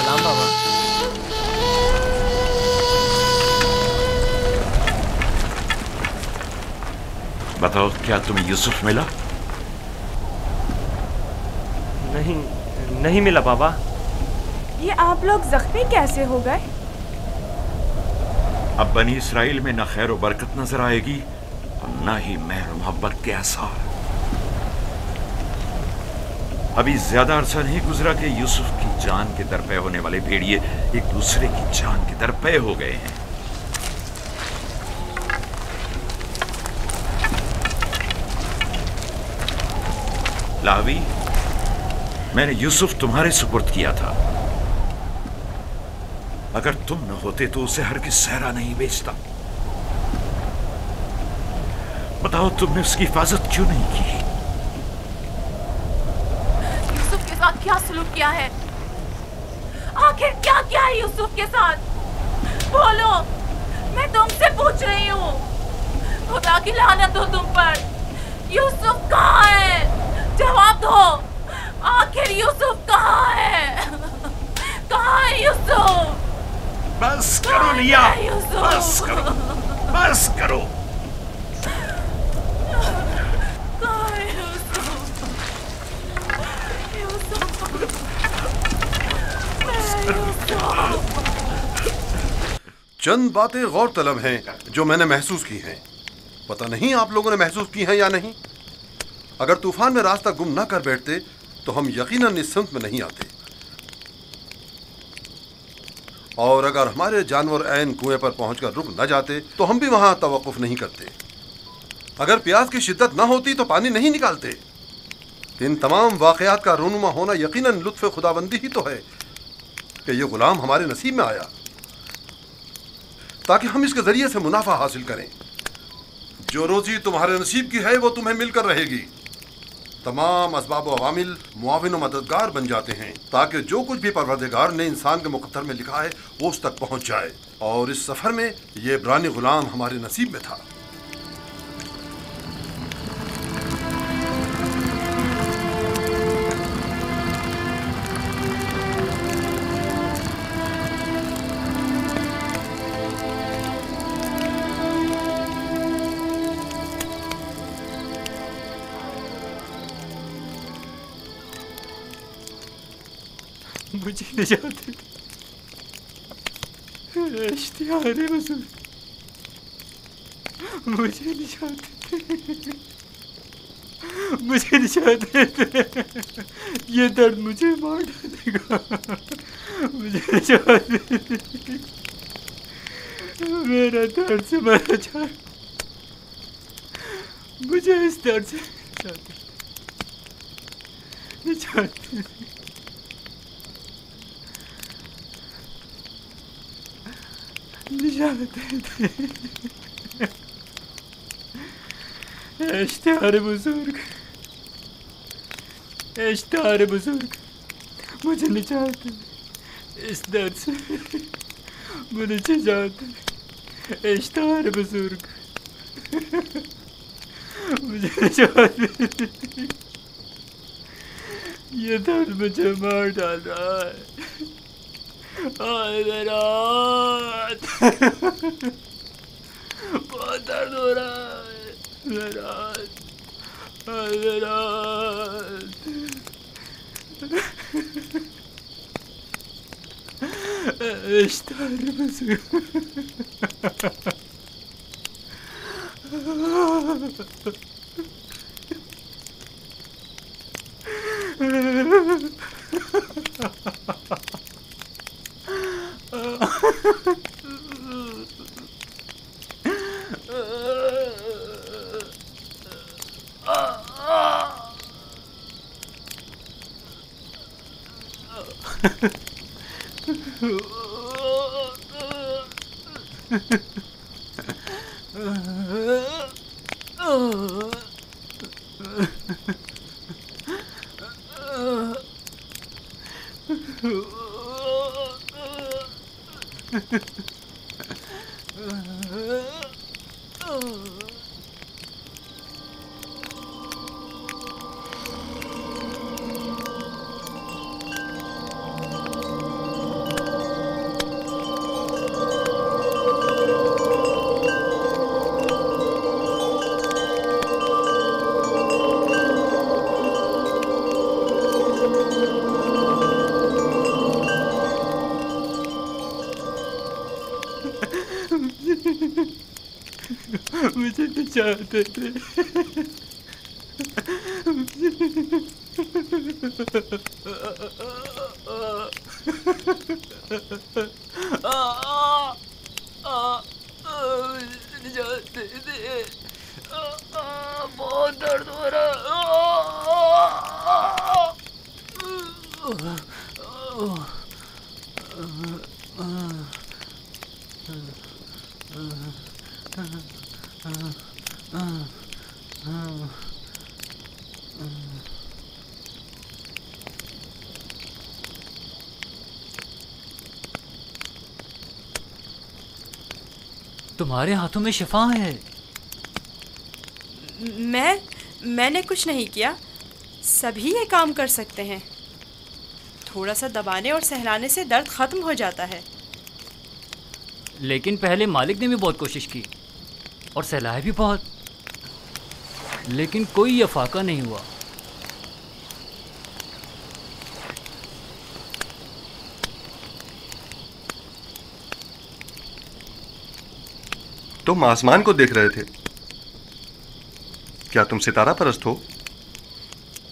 सलाम बाबा। बताओ, क्या तुम्हें यूसुफ मिला? नहीं, नहीं मिला बाबा। ये आप लोग जख्मी कैसे हो गए? अब बनी इसराइल में न खैर व बरकत नजर आएगी और न ही मेहर मोहब्बत के आसार। अभी ज्यादा अरसा नहीं गुजरा कि यूसुफ की जान के दरपे होने वाले भेड़िए एक दूसरे की जान के दरपे हो गए हैं। लावी, मैंने यूसुफ तुम्हारे सुपुर्द किया था। अगर तुम न होते तो उसे हरगिज़ सहरा नहीं बेचता। बताओ, तुमने उसकी हिफाजत क्यों नहीं की? यूसुफ के साथ क्या सलूक किया है? आखिर क्या किया है यूसुफ के साथ? बोलो, मैं तुमसे पूछ रही हूँ। खुदा की लानत हो तुम पर। यूसुफ कहाँ है? जवाब दो। आखिर यूसुफ कहाँ है? कहाँ है यूसुफ? बस करो लिया, बस करो, बस करो। चंद बातें गौर तलब हैं जो मैंने महसूस की हैं। पता नहीं आप लोगों ने महसूस की हैं या नहीं। अगर तूफान में रास्ता गुम न कर बैठते तो हम यकीनन इस सिमत में नहीं आते, और अगर हमारे जानवर ऐन कुएं पर पहुंचकर रुक न जाते तो हम भी वहां तवक्कुफ नहीं करते। अगर प्यास की शिद्दत न होती तो पानी नहीं निकालते। इन तमाम वाकयात का रूनुमा होना यकीनन लुत्फ़ खुदाबंदी ही तो है कि ये गुलाम हमारे नसीब में आया ताकि हम इसके जरिए से मुनाफा हासिल करें। जो रोजी तुम्हारे नसीब की है वो तुम्हें मिलकर रहेगी। तमाम असबाब व अवामिल मुआविन व मददगार बन जाते हैं ताकि जो कुछ भी परवरदिगार ने इंसान के मुक़द्दर में लिखा है वो उस तक पहुंच जाए। और इस सफ़र में ये इब्रानी गुलाम हमारे नसीब में था। मुझे निजात इश्तिहार हुज़ूर, मुझे निजात, मुझे निजात, ये दर्द मुझे मार डालेगा। मुझे निजात, मेरा दर्द से मरना चाह, मुझे इस दर्द से निजात। इश्तिहार बुजुर्ग, इश्तिहार बुजुर्ग, मुझे निजात, इस दर्द से मुझे निजात। इश्तिहार बुजुर्ग, मुझे निजात। ये दर्द मुझे मार डाल रहा है। बहुत दर्द हो रहा है। इश्तिहार मुझे बचाते थे। जाते थे, बहुत दर्द हो रहा। तुम्हारे हाथों में शिफा है। मैंने कुछ नहीं किया, सभी ये काम कर सकते हैं। थोड़ा सा दबाने और सहलाने से दर्द खत्म हो जाता है। लेकिन पहले मालिक ने भी बहुत कोशिश की और सहलाया भी बहुत, लेकिन कोई अफाका नहीं हुआ। तुम आसमान को देख रहे थे, क्या तुम सितारा परस्त हो?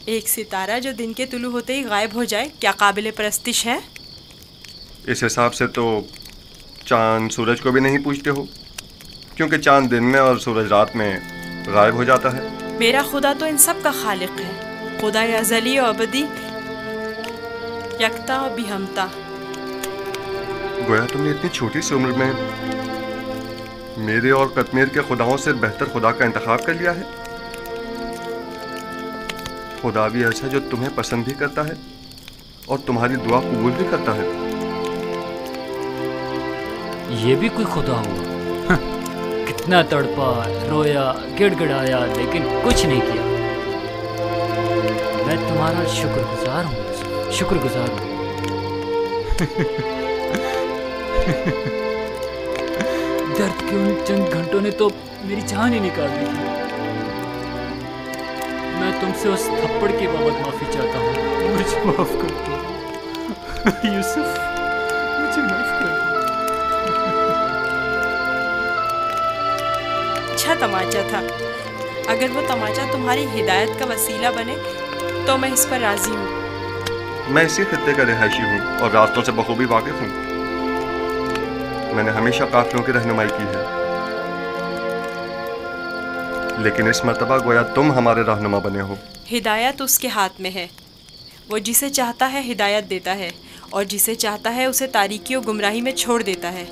एक सितारा जो दिन के तुलू होते ही गायब हो जाए क्या काबिल परस्तिश है? इस हिसाब से तो चांद सूरज को भी नहीं पूछते हो, क्योंकि चांद दिन में और सूरज रात में गायब हो जाता है। मेरा खुदा तो इन सब का खालिक है, खुदा अज़ली और अबदी, यकता और बिहमता। गोया तुमने इतनी छोटी सी उम्र में मेरे और कश्मीर के खुदाओं से बेहतर खुदा का इंतखाब कर लिया है। खुदा भी ऐसा जो तुम्हें पसंद भी करता है और तुम्हारी दुआ कबूल भी करता है। ये भी कोई खुदा हुआ? कितना तड़पा, रोया, गिड़गिड़ाया, लेकिन कुछ नहीं किया। मैं तुम्हारा शुक्रगुजार हूँ, शुक्रगुजार हूँ। दर्द के उन चंद घंटों ने तो मेरी जान ही निकाल दी थी। मैं तुमसे उस थप्पड़ की बाबत माफी चाहता हूँ, मुझे माफ कर दो यूसुफ, मुझे माफ कर दो। अच्छा तमाचा था। अगर वो तमाचा तुम्हारी हिदायत का वसीला बने तो मैं इस पर राजी हूँ। मैं इसी खित्ते का रिहायशी हूँ और रास्तों से बखूबी वाकिफ हूँ। मैंने हमेशा काफिलों की रहनुमाई की है, लेकिन इस मर्तबा गोया तुम हमारे रहनुमा बने हो। हिदायत उसके हाथ में है। वो जिसे चाहता है हिदायत देता है और जिसे चाहता है उसे तारीकी और गुमराही में छोड़ देता है।